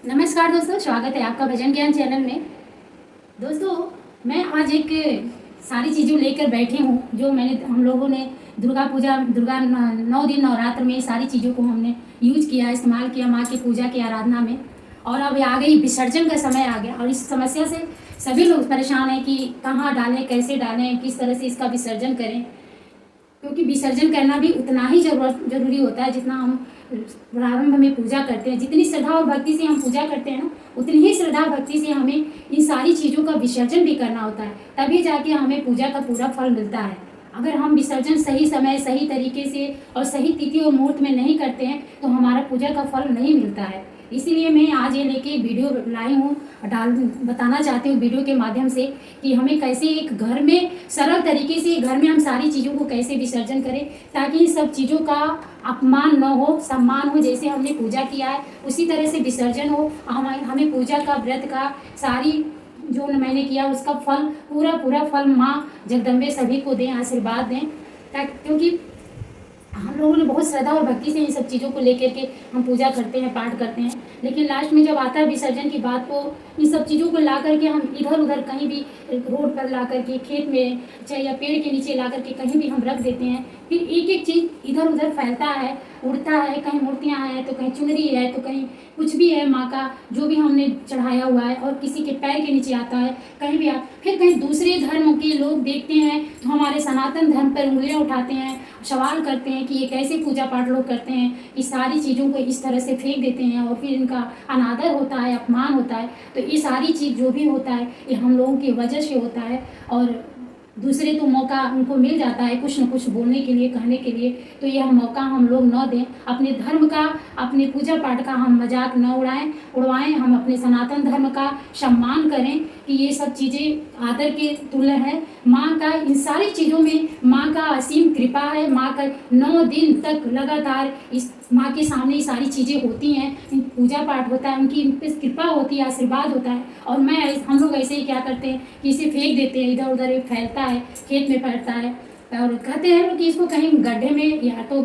नमस्कार दोस्तों, स्वागत है आपका भजन ज्ञान चैनल में। दोस्तों, मैं आज एक सारी चीज़ों लेकर बैठी हूँ जो हम लोगों ने दुर्गा पूजा 9 दिन नवरात्र में सारी चीज़ों को हमने यूज किया, इस्तेमाल किया माँ की पूजा की आराधना में। और अब आ गई विसर्जन का समय आ गया और इस समस्या से सभी लोग परेशान हैं कि कहाँ डालें, कैसे डालें, किस तरह से इसका विसर्जन करें। क्योंकि विसर्जन करना भी उतना ही जरूरी होता है जितना हम प्रारंभ में पूजा करते हैं। जितनी श्रद्धा और भक्ति से हम पूजा करते हैं ना, उतनी ही श्रद्धा भक्ति से हमें इन सारी चीज़ों का विसर्जन भी करना होता है, तभी जाके हमें पूजा का पूरा फल मिलता है। अगर हम विसर्जन सही समय, सही तरीके से और सही तिथि और मुहूर्त में नहीं करते हैं तो हमारा पूजा का फल नहीं मिलता है। इसीलिए मैं आज ये लेके वीडियो लाई हूँ, बताना चाहती हूँ वीडियो के माध्यम से कि हमें कैसे एक घर में सरल तरीके से घर में हम सारी चीज़ों को कैसे विसर्जन करें ताकि इन सब चीज़ों का अपमान न हो, सम्मान हो। जैसे हमने पूजा किया है उसी तरह से विसर्जन हो। हमें पूजा का, व्रत का, सारी जो मैंने किया उसका फल, पूरा फल माँ जगदम्बे सभी को दें, आशीर्वाद दें। क्योंकि हम लोगों ने बहुत श्रद्धा और भक्ति से इन सब चीज़ों को लेकर के हम पूजा करते हैं, पाठ करते हैं, लेकिन लास्ट में जब आता है विसर्जन की बात तो इन सब चीज़ों को ला करके हम इधर उधर कहीं भी रोड पर ला करके, खेत में चाहे या पेड़ के नीचे ला करके कहीं भी हम रख देते हैं। फिर एक एक चीज़ इधर उधर फैलता है, उड़ता है, कहीं मूर्तियाँ हैं तो कहीं चुनरी है तो कहीं कुछ भी है, माँ का जो भी हमने चढ़ाया हुआ है, और किसी के पैर के नीचे आता है, कहीं भी फिर कहीं दूसरे धर्म के लोग देखते हैं तो हमारे सनातन धर्म पर उंगलियां उठाते हैं, सवाल करते हैं कि ये कैसे पूजा पाठ लोग करते हैं, इस सारी चीज़ों को इस तरह से फेंक देते हैं और फिर इनका अनादर होता है, अपमान होता है। तो ये सारी चीज़ जो भी होता है ये हम लोगों की वजह से होता है। और दूसरे तो मौका उनको मिल जाता है कुछ न कुछ बोलने के लिए, कहने के लिए, तो यह मौका हम लोग न दें। अपने धर्म का, अपने पूजा पाठ का हम मजाक न उड़वाएं। हम अपने सनातन धर्म का सम्मान करें कि ये सब चीज़ें आदर के तुल्य है। माँ का इन सारी चीज़ों में माँ का असीम कृपा है। माँ का 9 दिन तक लगातार इस माँ के सामने ये सारी चीज़ें होती हैं, पूजा पाठ होता है, उनकी इन पर कृपा होती है, आशीर्वाद होता है। और हम लोग ऐसे ही क्या करते हैं कि इसे फेंक देते हैं, इधर उधर ये फैलता है, खेत में फैलता है, और कहते हैं लोग कि इसको कहीं गड्ढे में या तो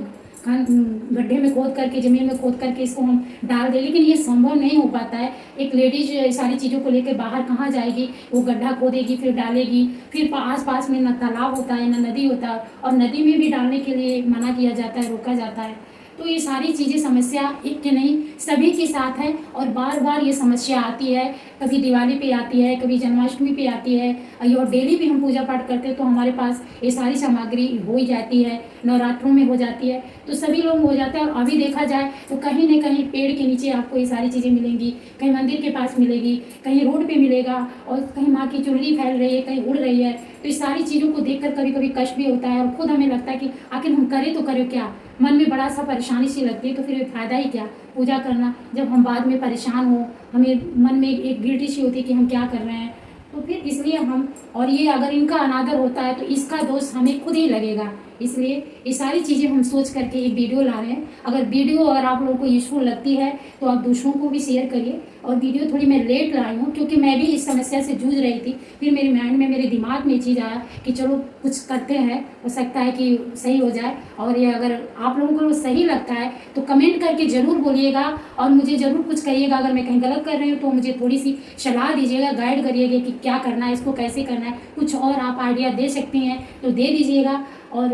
गड्ढे में खोद करके, ज़मीन में खोद करके इसको हम डाल दें, लेकिन ये संभव नहीं हो पाता है। एक लेडीज सारी चीज़ों को लेकर बाहर कहाँ जाएगी, वो गड्ढा खोदेगी, फिर डालेगी, फिर आस पास में न तालाब होता है न नदी होता है, और नदी में भी डालने के लिए मना किया जाता है, रोका जाता है। तो ये सारी चीज़ें समस्या एक के नहीं सभी के साथ है, और बार बार ये समस्या आती है। कभी दिवाली पे आती है, कभी जन्माष्टमी पे आती है, और डेली भी हम पूजा पाठ करते हैं तो हमारे पास ये सारी सामग्री हो ही जाती है, नवरात्रों में हो जाती है, तो सभी लोग हो जाते हैं। और अभी देखा जाए तो कहीं न कहीं पेड़ के नीचे आपको ये सारी चीज़ें मिलेंगी, कहीं मंदिर के पास मिलेगी, कहीं रोड पे मिलेगा, और कहीं माँ की चुनरी फैल रही है, कहीं उड़ रही है। तो इस सारी चीज़ों को देखकर कभी कभी कष्ट भी होता है, और खुद हमें लगता है कि आखिर हम करें तो करें क्या, मन में बड़ा सा परेशानी सी लगती है। तो फिर फ़ायदा ही क्या पूजा करना, जब हम बाद में परेशान हो, हमें मन में एक गिल्टी सी होती है कि हम क्या कर रहे हैं। तो फिर इसलिए हम, और ये अगर इनका अनादर होता है तो इसका दोष हमें खुद ही लगेगा। इसलिए ये सारी चीज़ें हम सोच करके एक वीडियो ला रहे हैं। अगर वीडियो अगर आप लोगों को यूज़फुल लगती है तो आप दूसरों को भी शेयर करिए। और वीडियो थोड़ी मैं लेट लाई हूँ क्योंकि मैं भी इस समस्या से जूझ रही थी, फिर मेरे माइंड में, मेरे दिमाग में ये चीज़ आया कि चलो कुछ करते हैं, हो सकता है कि सही हो जाए। और ये अगर आप लोगों को सही लगता है तो कमेंट करके ज़रूर बोलिएगा और मुझे ज़रूर कुछ कहिएगा। अगर मैं कहीं गलत कर रही हूँ तो मुझे थोड़ी सी सलाह दीजिएगा, गाइड करिएगा कि क्या करना है, इसको कैसे करना है। कुछ और आप आइडिया दे सकती हैं तो दे दीजिएगा, और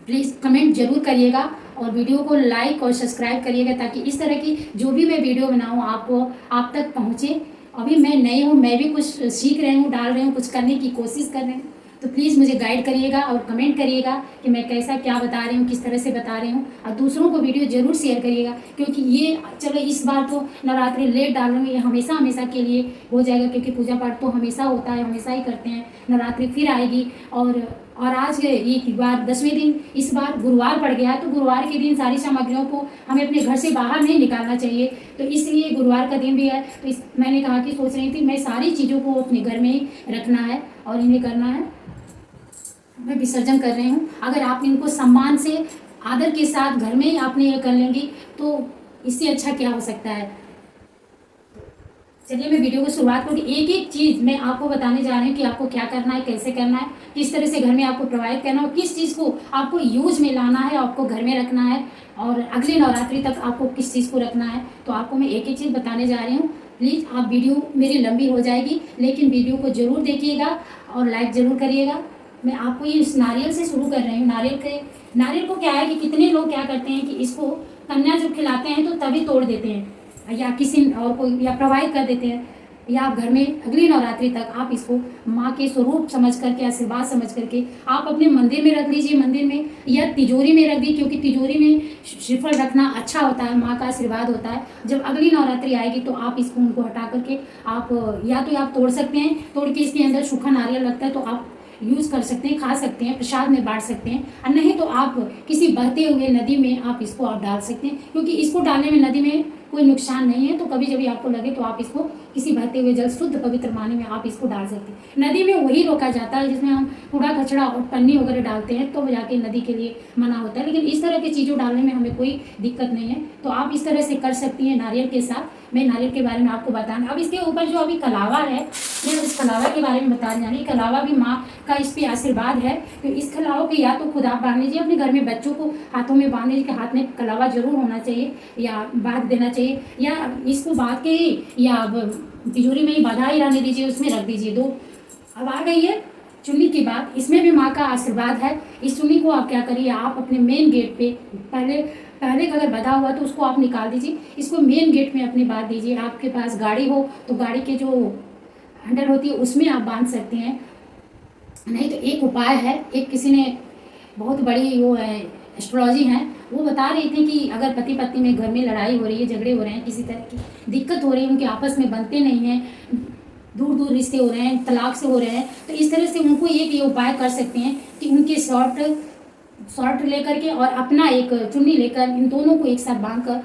प्लीज़ कमेंट जरूर करिएगा, और वीडियो को लाइक और सब्सक्राइब करिएगा ताकि इस तरह की जो भी मैं वीडियो बनाऊँ आपको आप तक पहुँचे। अभी मैं नई हूँ, मैं भी कुछ सीख रही हूँ, डाल रही हूँ, कुछ करने की कोशिश कर रही हूँ। तो प्लीज़ मुझे गाइड करिएगा और कमेंट करिएगा कि मैं कैसा क्या बता रही हूँ, किस तरह से बता रही हूँ, और दूसरों को वीडियो ज़रूर शेयर करिएगा। क्योंकि ये चलो इस बार तो नवरात्रि लेट डाल रही हूँ, ये हमेशा हमेशा के लिए हो जाएगा, क्योंकि पूजा पाठ तो हमेशा होता है, हमेशा ही करते हैं। नवरात्रि फिर आएगी, और आज एक बार 10वें दिन इस बार गुरुवार पड़ गया है, तो गुरुवार के दिन सारी सामग्रियों को हमें अपने घर से बाहर नहीं निकालना चाहिए। तो इसलिए गुरुवार का दिन भी है, तो मैंने कहा कि सोच रही थी मैं सारी चीज़ों को अपने घर में ही रखना है और इन्हें करना है। मैं विसर्जन कर रही हूँ। अगर आप इनको सम्मान से, आदर के साथ घर में ही आपने ये कर लेंगी तो इससे अच्छा क्या हो सकता है। चलिए मैं वीडियो को शुरुआत करूँगी। एक एक चीज़ मैं आपको बताने जा रही हूँ कि आपको क्या करना है, कैसे करना है, किस तरह से घर में आपको प्रोवाइड करना है और किस चीज़ को आपको यूज में लाना है, आपको घर में रखना है और अगले नवरात्रि तक आपको किस चीज़ को रखना है। तो आपको मैं एक एक चीज़ बताने जा रही हूँ। प्लीज़ आप वीडियो मेरी लंबी हो जाएगी, लेकिन वीडियो को ज़रूर देखिएगा और लाइक ज़रूर करिएगा। मैं आपको ये इस नारियल से शुरू कर रही हूँ। नारियल को क्या है कि कितने लोग क्या करते हैं कि इसको कन्या जब खिलाते हैं तो तभी तोड़ देते हैं या किसी और को या प्रोवाइड कर देते हैं, या आप घर में अगली नवरात्रि तक आप इसको माँ के स्वरूप समझ करके, आशीर्वाद समझ करके आप अपने मंदिर में रख लीजिए, मंदिर में या तिजोरी में रख दी, क्योंकि तिजोरी में श्रीफल रखना अच्छा होता है, माँ का आशीर्वाद होता है। जब अगली नवरात्रि आएगी तो आप इसको उनको हटा करके आप या तो आप तोड़ सकते हैं, तोड़ के इसके अंदर सूखा नारियल लगता है तो आप यूज़ कर सकते हैं, खा सकते हैं, प्रसाद में बांट सकते हैं, और नहीं तो आप किसी बहते हुए नदी में आप इसको आप डाल सकते हैं, क्योंकि इसको डालने में नदी में कोई नुकसान नहीं है। तो कभी जब आपको लगे तो आप इसको किसी बहते हुए जल शुद्ध पवित्र पानी में आप इसको डाल सकते हैं। नदी में वही रोका जाता है जिसमें हम कूड़ा कचरा और पन्नी वगैरह डालते हैं, तो जाके नदी के लिए मना होता है, लेकिन इस तरह की चीज़ों डालने में हमें कोई दिक्कत नहीं है। तो आप इस तरह से कर सकती हैं नारियल के साथ। मैं नारियल के बारे में आपको बताना। अब इसके ऊपर जो अभी कलावा है, मैं इस कलावा के बारे में बताने जा रही। कलावा भी माँ का इस पर आशीर्वाद है, तो इस कलावा को या तो खुद आप बांध लीजिए, अपने घर में बच्चों को हाथों में बांध लीजिए कि हाथ में कलावा जरूर होना चाहिए या बांध देना चाहिए, या इसको बांध के ही या तिजोरी में ही बांधा ही रहने दीजिए, उसमें रख दीजिए। दो अब आ गई है चुन्नी की बात। इसमें भी माँ का आशीर्वाद है। इस चुन्नी को आप क्या करिए, आप अपने मेन गेट पे पहले का अगर बंधा हुआ तो उसको आप निकाल दीजिए, इसको मेन गेट में अपने बांध दीजिए। आपके पास गाड़ी हो तो गाड़ी के जो हैंडल होती है उसमें आप बांध सकते हैं, नहीं तो एक उपाय है। एक किसी ने बहुत बड़ी वो है एस्ट्रोलॉजी है, वो बता रही थी कि अगर पति पत्नी में घर में लड़ाई हो रही है, झगड़े हो रहे हैं, किसी तरह की दिक्कत हो रही है, उनके आपस में बनते नहीं हैं, दूर दूर रिश्ते हो रहे हैं, तलाक से हो रहे हैं, तो इस तरह से उनको एक ये उपाय कर सकते हैं कि उनके शॉर्ट लेकर के और अपना एक चुन्नी लेकर इन दोनों को एक साथ बांध कर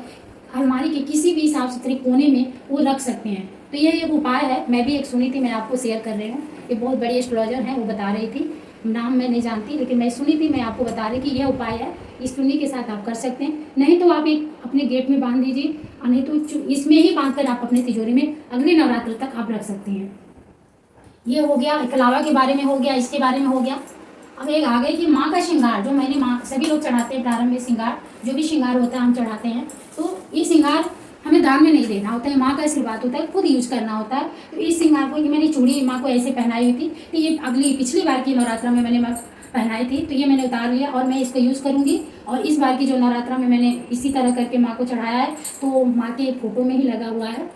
अलमारी के किसी भी साफ सुथरे कोने में वो रख सकते हैं। तो ये एक उपाय है। मैं भी एक सुनी थी, मैं आपको शेयर कर रही हूँ। ये बहुत बड़ी एस्ट्रोलॉजर हैं, वो बता रही थी, नाम मैं नहीं जानती, लेकिन मैं सुनी थी, मैं आपको बता रही कि यह उपाय है, इस चुन्नी के साथ आप कर सकते हैं। नहीं तो आप एक अपने गेट में बांध दीजिए, और नहीं तो इसमें ही बांध कर आप अपने तिजोरी में अगले नवरात्र तक आप रख सकते हैं। ये हो गया, कलावा के बारे में हो गया, इसके बारे में हो गया। अब एक आ गई कि माँ का श्रृंगार, जो मैंने माँ सभी लोग चढ़ाते हैं प्रारंभ में श्रृंगार, जो भी श्रृंगार होता है हम चढ़ाते हैं। तो ये श्रृंगार हमें दान में नहीं देना होता है, माँ का आशीर्वाद होता है, खुद यूज करना होता है। तो इस श्रृंगार को, ये मैंने चूड़ी माँ को ऐसे पहनाई हुई थी, तो ये पिछली बार की नवरात्रा में मैंने पहनाई थी, तो ये मैंने उतार लिया और मैं इसको यूज़ करूँगी। और इस बार की जो नवरात्रा में मैंने इसी तरह करके माँ को चढ़ाया है, तो माँ के फोटो में ही लगा हुआ है,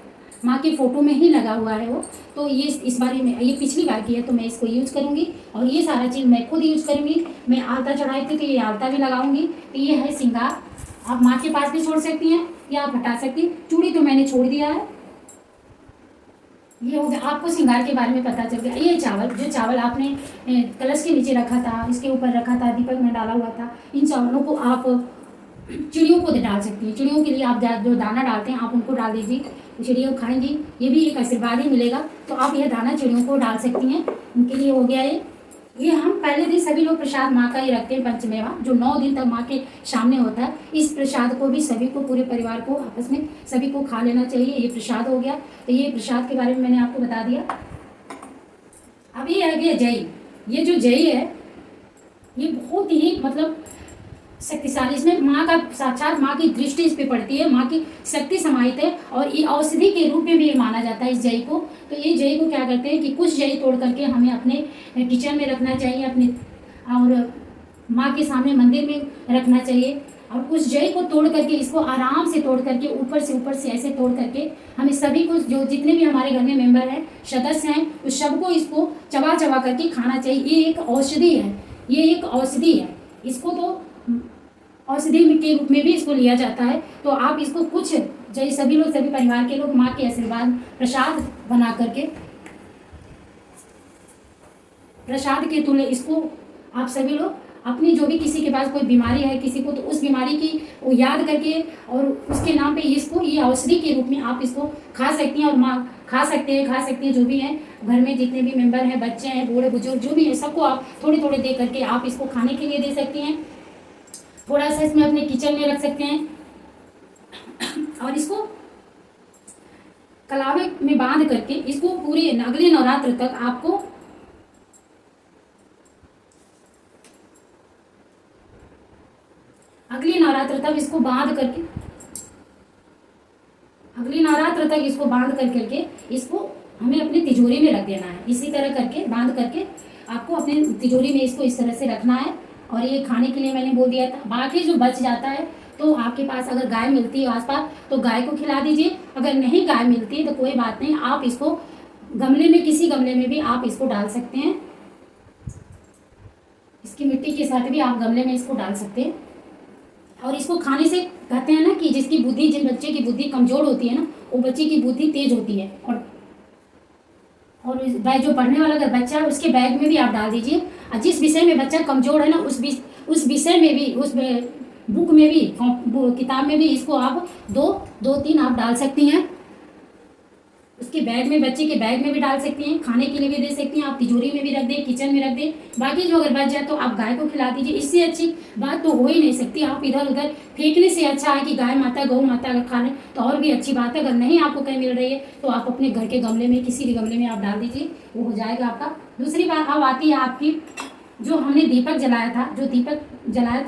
माँ के फोटो में ही लगा हुआ है वो। तो ये इस बार में, ये पिछली बार की है, तो मैं इसको यूज़ करूँगी और ये सारा चीज़ मैं खुद यूज़ करूँगी। मैं आलता चढ़ाई थी तो ये आलता भी लगाऊंगी। तो ये है श्रृंगार, आप माँ के पास भी छोड़ सकती हैं या आप हटा सकती हैं। चूड़ी तो मैंने छोड़ दिया है। ये हो गया, आपको श्रृंगार के बारे में पता चल गया। ये चावल, जो चावल आपने कलश के नीचे रखा था, इसके ऊपर रखा था, दीपक में डाला हुआ था, इन चावलों को आप चिड़ियों को डाल सकती हैं। चिड़ियों के लिए आप जो दाना डालते हैं आप उनको डाल दीजिए, चिड़ियों खाएंगी, ये भी एक आशीर्वाद ही मिलेगा। तो आप यह दाना चिड़ियों को डाल सकती हैं, उनके लिए हो गया ये हम पहले दिन सभी लोग प्रसाद माँ का ही रखते हैं, पंचमेवा, जो 9 दिन तक माँ के सामने होता है। इस प्रसाद को भी सभी को, पूरे परिवार को आपस में सभी को खा लेना चाहिए। ये प्रसाद हो गया। तो ये प्रसाद के बारे में मैंने आपको बता दिया। अब ये आ गया जई। ये जो जई है ये बहुत ही मतलब शक्तिशाली, इसमें माँ का साक्षात माँ की दृष्टि इस पे पड़ती है, माँ की शक्ति समाहित है और ये औषधि के रूप में भी माना जाता है इस जई को। तो ये जई को क्या करते हैं कि कुछ जई तोड़ करके हमें अपने किचन में रखना चाहिए, अपने और माँ के सामने मंदिर में रखना चाहिए। और कुछ जई को तोड़ करके, इसको आराम से तोड़ करके ऊपर से ऐसे तोड़ करके हमें सभी को, जो जितने भी हमारे घर में मेंबर हैं, सदस्य हैं, उस सबको इसको चबा चबा करके खाना चाहिए। ये एक औषधि है, ये एक औषधि है। इसको तो औषधि के रूप में भी इसको लिया जाता है। तो आप इसको कुछ जैसे सभी लोग, सभी परिवार के लोग माँ के आशीर्वाद प्रसाद बना करके, प्रसाद के तुल्य इसको आप सभी लोग अपनी, जो भी किसी के पास कोई बीमारी है किसी को, तो उस बीमारी की वो याद करके और उसके नाम पे इसको, ये औषधि के रूप में आप इसको खा सकती हैं। और माँ खा सकते हैं जो भी हैं घर में, जितने भी मेंबर हैं, बच्चे हैं, बूढ़े बुजुर्ग जो भी हैं, सबको आप थोड़े थोड़े दे करके आप इसको खाने के लिए दे सकती हैं। थोड़ा सा इसमें अपने किचन में रख सकते हैं और इसको कलावे में बांध करके इसको पूरे अगले नवरात्र तक आपको अगले नवरात्र तक इसको बांध करके अगले नवरात्र तक इसको बांध करके इसको हमें अपनी तिजोरी में रख देना है। इसी तरह करके बांध करके आपको अपने तिजोरी में इसको इस तरह से रखना है। और ये खाने के लिए मैंने बोल दिया था। बाकी जो बच जाता है तो आपके पास अगर गाय मिलती है आसपास तो गाय को खिला दीजिए। अगर नहीं गाय मिलती है तो कोई बात नहीं, आप इसको गमले में, किसी गमले में भी आप इसको डाल सकते हैं। इसकी मिट्टी के साथ भी आप गमले में इसको डाल सकते हैं। और इसको खाने से कहते हैं ना कि जिसकी बुद्धि, जिन बच्चे की बुद्धि कमजोर होती है ना, वो बच्चे की बुद्धि तेज होती है। और जो पढ़ने वाला अगर बच्चा है उसके बैग में भी आप डाल दीजिए। और जिस विषय में बच्चा कमजोर है ना, उस विषय में भी, उस बुक में भी, किताब में भी इसको आप दो तीन आप डाल सकती हैं। उसके बैग में, बच्चे के बैग में भी डाल सकती हैं, खाने के लिए भी दे सकती हैं, आप तिजोरी में भी रख दें, किचन में रख दें। बाकी जो अगर बच जाए तो आप गाय को खिला दीजिए। इससे अच्छी बात तो हो ही नहीं सकती। आप इधर उधर फेंकने से अच्छा है कि गाय माता, गौ माता अगर खा लें तो और भी अच्छी बात है। अगर नहीं आपको कहीं मिल रही है तो आप अपने घर के गमले में, किसी भी गमले में आप डाल दीजिए, वो हो जाएगा आपका। दूसरी बात अब आती है आपकी, जो हमने दीपक जलाया था,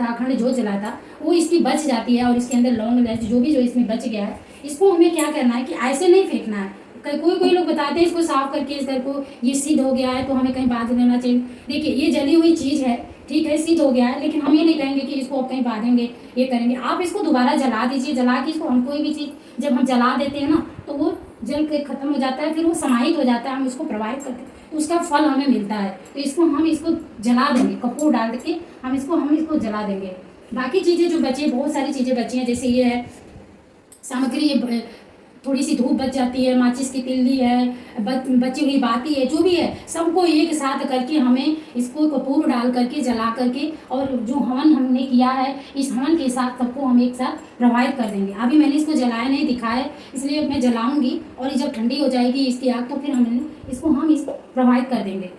अखंड जोत जलाया था, वो इसकी बच जाती है। और इसके अंदर लौंग इलायची जो इसमें बच गया है, इसको हमें क्या करना है कि ऐसे नहीं फेंकना है। कोई लोग बताते हैं इसको साफ करके, इस घर को ये सिद्ध हो गया है तो हमें कहीं बांध देना चाहिए। देखिए, ये जली हुई चीज़ है, ठीक है, सिद्ध हो गया है, लेकिन हम ये नहीं कहेंगे कि इसको कहीं बांधेंगे, ये करेंगे। आप इसको दोबारा जला दीजिए। जला के इसको, हम कोई भी चीज़ जब हम जला देते हैं ना तो वो जल के खत्म हो जाता है, फिर वो समाहित हो जाता है, हम उसको प्रवाहित करते हैं तो उसका फल हमें मिलता है। तो हम इसको जला देंगे, कपूर डाल के हम इसको जला देंगे। बाकी चीज़ें जो बची है, बहुत सारी चीज़ें बची हैं, जैसे ये है सामग्री, ये थोड़ी सी धूप बच जाती है, माचिस की तिल्ली है, बची हुई बाती है, जो भी है सबको एक साथ करके हमें इसको कपूर डाल करके जला करके, और जो हवन हमने किया है इस हवन के साथ सबको हम एक साथ प्रवाहित कर देंगे। अभी मैंने इसको जलाया नहीं, दिखाया, इसलिए मैं जलाऊंगी और जब ठंडी हो जाएगी इसकी आग तो फिर हम इसको प्रवाहित कर देंगे।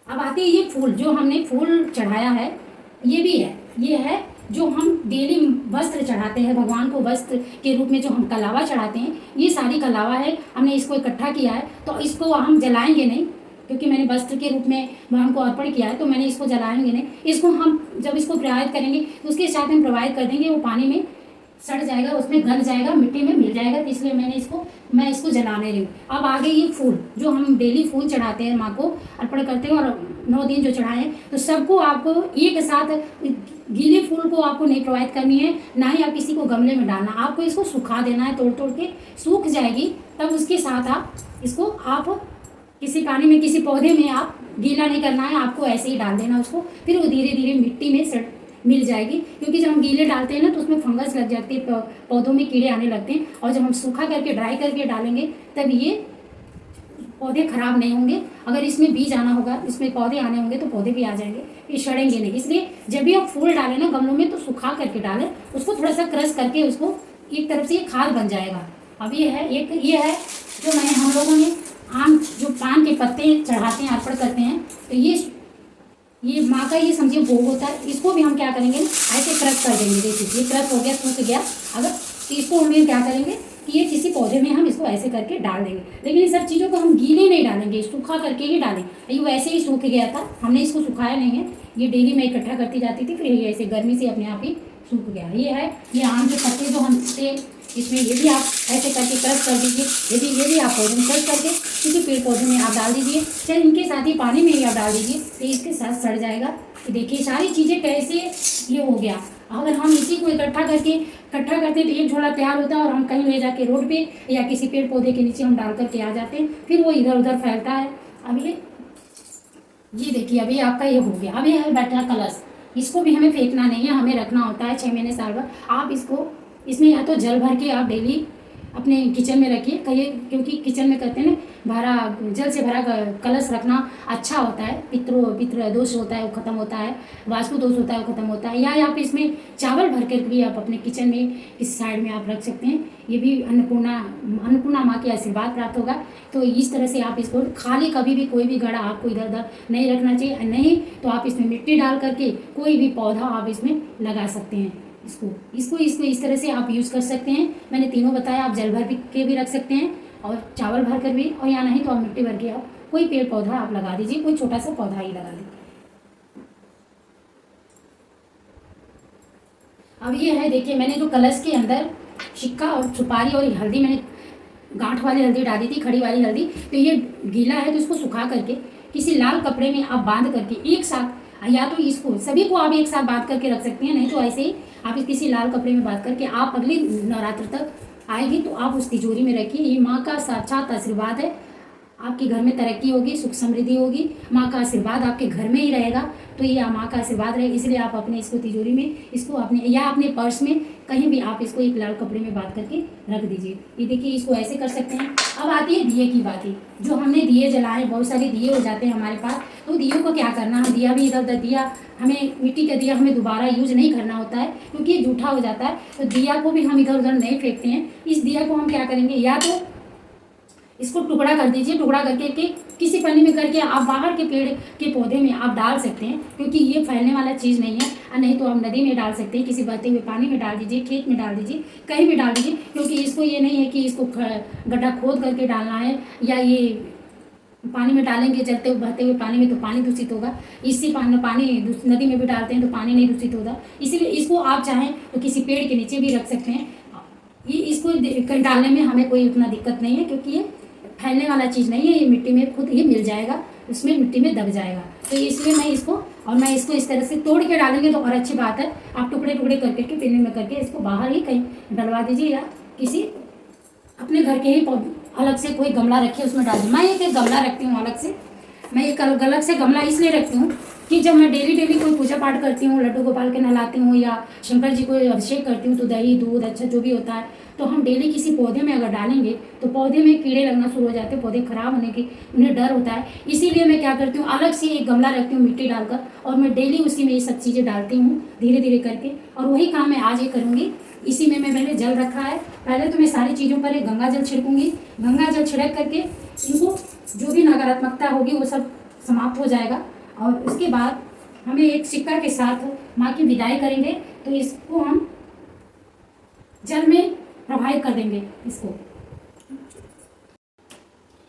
अब आती है ये फूल, जो हमने फूल चढ़ाया है, ये भी है, ये है जो हम डेली वस्त्र चढ़ाते हैं भगवान को, वस्त्र के रूप में जो हम कलावा चढ़ाते हैं, ये सारी कलावा है। हमने इसको इकट्ठा किया है तो इसको हम जलाएंगे नहीं, क्योंकि मैंने वस्त्र के रूप में भगवान को अर्पण किया है, तो मैंने इसको जलाएंगे नहीं। इसको हम जब इसको प्रवाहित करेंगे तो उसके साथ हम प्रवाहित कर देंगे, वो पानी में सड़ जाएगा, उसमें गल जाएगा, मिट्टी में मिल जाएगा, तो इसलिए मैं इसको जला नहीं रही हूँ। अब आगे ये फूल, जो हम डेली फूल चढ़ाते हैं, माँ को अर्पण करते हैं, और 9 दिन जो चढ़ाए हैं, तो सबको आपको एक साथ, गीले फूल को आपको नहीं प्रवाहित करनी है, ना ही आप किसी को गमले में डालना, आपको इसको सुखा देना है। तोड़ के सूख जाएगी तब उसके साथ आप किसी पानी में, किसी पौधे में आप गीला नहीं करना है, आपको ऐसे ही डाल देना उसको, फिर वो धीरे धीरे मिट्टी में मिल जाएगी। क्योंकि जब हम गीले डालते हैं ना तो उसमें फंगस लग जाती है, पौधों में कीड़े आने लगते हैं, और जब हम सूखा करके, ड्राई करके डालेंगे तब ये पौधे खराब नहीं होंगे। अगर इसमें बीज आना होगा, इसमें पौधे आने होंगे तो पौधे भी आ जाएंगे, ये सड़ेंगे नहीं। इसलिए जब भी आप फूल डालें ना गमलों में तो सुखा करके डालें, उसको थोड़ा सा क्रश करके उसको एक तरफ से ये खाद बन जाएगा। अब ये है जो हम लोगों ने आम, जो पान के पत्ते चढ़ाते हैं, अर्पण करते हैं, तो ये माँ का, ये समझिए भोग होता है। इसको भी हम क्या करेंगे, ऐसे क्रश कर देंगे। देखिए ये क्रश हो गया, सूख गया। अगर तो इसको हम क्या करेंगे कि ये किसी पौधे में हम इसको ऐसे करके डाल देंगे। लेकिन इन सब चीज़ों को हम गीले नहीं डालेंगे, सूखा करके ही डालेंगे। ये वैसे ही सूख गया था, हमने इसको सुखाया नहीं है, ये डेली मैं इकट्ठा करती जाती थी, फिर ये ऐसे गर्मी से अपने आप ही सूख गया। ये आम के पत्ते जो हम थे, इसमें ये भी आप ऐसे करके क्रश कर दीजिए। ये भी आप पौधे में क्रश करके किसी पेड़ पौधे में आप डाल दीजिए, चाहे इनके साथ ही पानी में ही आप डाल दीजिए, तो इसके साथ सड़ जाएगा। देखिए सारी चीज़ें कैसे ये हो गया। अगर हम इसी को इकट्ठा करते तो एक झोला तैयार होता है, और हम कहीं ले जाके रोड पे या किसी पेड़ पौधे के नीचे हम डाल करके आ जाते हैं, फिर वो इधर उधर फैलता है। अब ये देखिए, अभी आपका ये हो गया। अब ये है बैठा कलश, इसको भी हमें फेंकना नहीं है, हमें रखना होता है 6 महीने साल भर। आप इसमें या तो जल भर के आप डेली अपने किचन में रखिए, क्योंकि किचन में कहते हैं ना, जल से भरा कलश रखना अच्छा होता है। पितृ दोष होता है वो खत्म होता है, वास्तु दोष होता है वो खत्म होता है। या आप इसमें चावल भर कर भी आप अपने किचन में किसी साइड में आप रख सकते हैं। ये भी अन्नपूर्णा माँ के आशीर्वाद प्राप्त होगा। तो इस तरह से आप इसको खाली, कभी भी कोई भी घड़ा आपको इधर उधर नहीं रखना चाहिए। नहीं तो आप इसमें मिट्टी डाल करके कोई भी पौधा आप इसमें लगा सकते हैं। इसको इस तरह से आप यूज़ कर सकते हैं। मैंने तीनों बताया, आप जल भर के भी रख सकते हैं, और चावल भर कर भी, और या नहीं तो आप मिट्टी भर के आप कोई पेड़ पौधा आप लगा दीजिए, कोई छोटा सा पौधा ही लगा दीजिए। अब ये है, देखिए मैंने जो कलश के अंदर सिक्का और सुपारी और हल्दी, मैंने गांठ वाली हल्दी डाली थी, खड़ी वाली हल्दी। तो ये गीला है तो इसको सुखा करके किसी लाल कपड़े में आप बांध करके एक साथ, या तो इसको सभी को आप एक साथ बांध करके रख सकते हैं, नहीं तो ऐसे ही आप इस किसी लाल कपड़े में बांध करके आप अगले नवरात्र तक आएगी तो आप उस तिजोरी में रखिए। ये माँ का साक्षात आशीर्वाद है, आपके घर में तरक्की होगी, सुख समृद्धि होगी, माँ का आशीर्वाद आपके घर में ही रहेगा। तो ये माँ का आशीर्वाद रहे, इसलिए आप अपने इसको तिजोरी में, इसको अपने या अपने पर्स में कहीं भी आप इसको एक लाल कपड़े में बांध करके रख दीजिए। ये देखिए, इसको ऐसे कर सकते हैं। अब आती है दिए की बात। जो हमने दिए जलाए, बहुत सारे दिए हो जाते हैं हमारे पास, तो दियों को क्या करना, हम दिया भी इधर उधर, दिया हमें मिट्टी का दिया हमें दोबारा यूज नहीं करना होता है क्योंकि ये जूठा हो जाता है। तो दिया को भी हम इधर उधर नहीं फेंकते हैं। इस दिया को हम क्या करेंगे, या तो इसको टुकड़ा कर दीजिए, टुकड़ा करके के किसी पन्नी में करके आप बाहर के पेड़ के पौधे में आप डाल सकते हैं, क्योंकि ये फैलने वाला चीज़ नहीं है। और नहीं तो आप नदी में डाल सकते हैं, किसी बहते हुए पानी में डाल दीजिए, खेत में डाल दीजिए, कहीं भी डाल दीजिए, क्योंकि इसको ये नहीं है कि इसको गड्ढा खोद करके डालना है, या ये पानी में डालेंगे चलते हुए बहते हुए पानी में तो पानी दूषित होगा। इसी पानी नदी में भी डालते हैं तो पानी नहीं दूषित होगा। इसीलिए इसको आप चाहें तो किसी पेड़ के नीचे भी रख सकते हैं। ये इसको डालने में हमें कोई उतना दिक्कत नहीं है, क्योंकि ये फैलने वाला चीज़ नहीं है, ये मिट्टी में खुद ही मिल जाएगा, उसमें मिट्टी में दब जाएगा। तो इसलिए मैं इसको इस तरह से तोड़ के डालेंगे तो और अच्छी बात है। आप टुकड़े टुकड़े करके पेन में करके इसको बाहर ही कहीं डलवा दीजिए, या किसी अपने घर के ही अलग से कोई गमला रखिए उसमें डाल दीजिए। मैं एक गमला रखती हूँ अलग से। मैं एक अलग से गमला इसलिए रखती हूँ कि जब मैं डेली कोई पूजा पाठ करती हूँ, लड्डू गोपाल के नहलाती हूँ या शंकर जी को अभिषेक करती हूँ, तो दही दूध अच्छा जो भी होता है, तो हम डेली किसी पौधे में अगर डालेंगे तो पौधे में कीड़े लगना शुरू हो जाते हैं, पौधे खराब होने की उन्हें डर होता है। इसीलिए मैं क्या करती हूँ, अलग से एक गमला रखती हूँ मिट्टी डालकर, और मैं डेली उसी में ये सब चीज़ें डालती हूँ धीरे धीरे करके। और वही काम मैं आज ये करूँगी। इसी में मैंने जल रखा है। पहले तो मैं सारी चीज़ों पर एक गंगा जल छिड़कूंगी। गंगा जल छिड़क करके इनको जो भी नकारात्मकता होगी वो सब समाप्त हो जाएगा। और उसके बाद हमें एक सिक्का के साथ माँ की विदाई करेंगे, तो इसको हम जल में प्रवाहित कर देंगे। इसको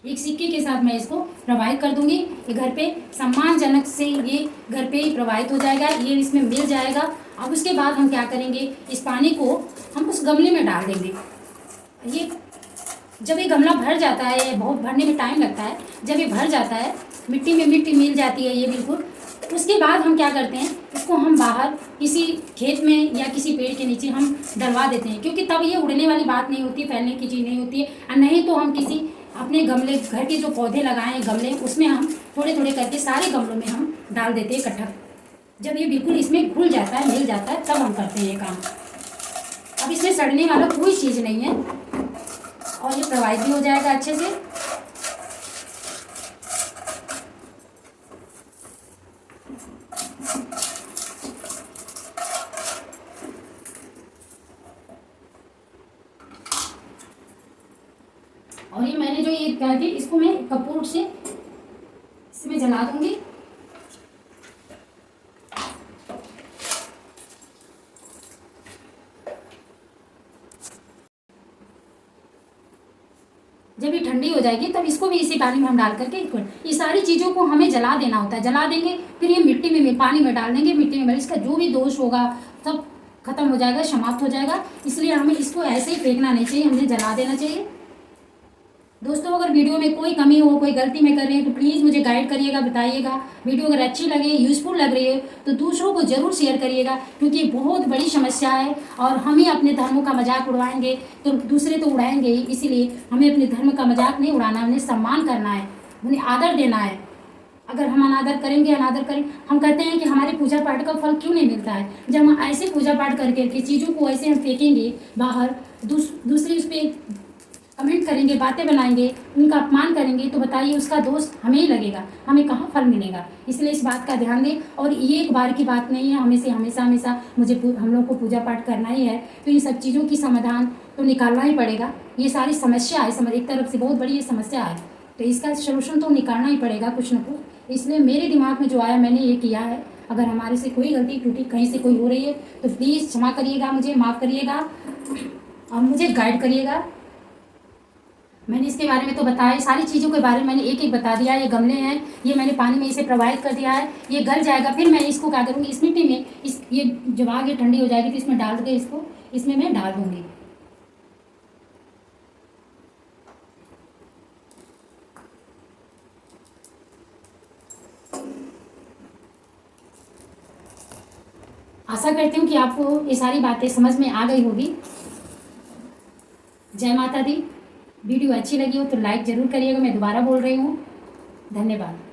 एक सिक्के के साथ मैं इसको प्रवाहित कर दूंगी। ये घर पे सम्मानजनक से ये घर पे ही प्रवाहित हो जाएगा, ये इसमें मिल जाएगा। अब उसके बाद हम क्या करेंगे, इस पानी को हम उस गमले में डाल देंगे। ये जब ये गमला भर जाता है, बहुत भरने में टाइम लगता है, जब ये भर जाता है, मिट्टी में मिट्टी मिल जाती है ये बिल्कुल, उसके बाद हम क्या करते हैं, इसको हम बाहर किसी खेत में या किसी पेड़ के नीचे हम डलवा देते हैं, क्योंकि तब ये उड़ने वाली बात नहीं होती, फैलने की चीज़ नहीं होती है। और नहीं तो हम किसी अपने गमले, घर के जो पौधे लगाए हैं गमले, उसमें हम थोड़े थोड़े करके सारे गमलों में हम डाल देते हैं इकट्ठा। जब ये बिल्कुल इसमें घुल जाता है, मिल जाता है, तब हम करते हैं ये काम। अब इसमें सड़ने वाला कोई चीज़ नहीं है और ये प्रवाहित भी हो जाएगा अच्छे से। और ये मैंने जो ये क्या कि इसको मैं कपूर से इसमें जला दूंगी। जब ये ठंडी हो जाएगी तब इसको भी इसी पानी में हम डाल करके ये सारी चीज़ों को हमें जला देना होता है। जला देंगे, फिर ये मिट्टी में पानी में डाल देंगे। मिट्टी में इसका जो भी दोष होगा सब खत्म हो जाएगा, समाप्त हो जाएगा। इसलिए हमें इसको ऐसे ही फेंकना नहीं चाहिए, हमें जला देना चाहिए। दोस्तों, अगर वीडियो में कोई कमी हो, कोई गलती मैं कर रही हूँ तो प्लीज़ मुझे गाइड करिएगा, बताइएगा। वीडियो अगर अच्छी लगे, यूज़फुल लग रही है तो दूसरों को ज़रूर शेयर करिएगा, क्योंकि ये बहुत बड़ी समस्या है और हम ही अपने धर्मों का मजाक उड़ाएंगे तो दूसरे तो उड़ाएंगे ही। इसीलिए हमें अपने धर्म का मजाक नहीं उड़ाना, उन्हें सम्मान करना है, उन्हें आदर देना है। अगर हम अनादर करेंगे, हम कहते हैं कि हमारे पूजा पाठ का फल क्यों नहीं मिलता है। जब हम ऐसे पूजा पाठ करके चीज़ों को ऐसे हम फेंकेंगे बाहर, दूसरे उस पर कमेंट करेंगे, बातें बनाएंगे, उनका अपमान करेंगे, तो बताइए उसका दोष हमें ही लगेगा, हमें कहाँ फल मिलेगा। इसलिए इस बात का ध्यान दें। और ये एक बार की बात नहीं है, हमेशा हम लोग को पूजा पाठ करना ही है। तो इन सब चीज़ों की समाधान तो निकालना ही पड़ेगा। ये सारी समस्या है, एक तरफ से बहुत बड़ी ये समस्या है, तो इसका सोल्यूशन तो निकालना ही पड़ेगा कुछ न कुछ। इसलिए मेरे दिमाग में जो आया मैंने ये किया है। अगर हमारे से कोई गलती टूटी कहीं से कोई हो रही है तो प्लीज़ क्षमा करिएगा, मुझे माफ़ करिएगा और मुझे गाइड करिएगा। मैंने इसके बारे में तो बताया, सारी चीज़ों के बारे में मैंने एक एक बता दिया। ये गमले हैं, ये मैंने पानी में इसे प्रवाहित कर दिया है, ये गल जाएगा। फिर मैं इसको क्या करूँगी, इस मिट्टी में ये जब आगे ठंडी हो जाएगी तो इसमें डाल के इसको इसमें मैं डाल दूँगी। आशा करती हूँ कि आपको ये सारी बातें समझ में आ गई होगी। जय माता दी। वीडियो अच्छी लगी हो तो लाइक ज़रूर करिएगा, मैं दोबारा बोल रही हूँ। धन्यवाद।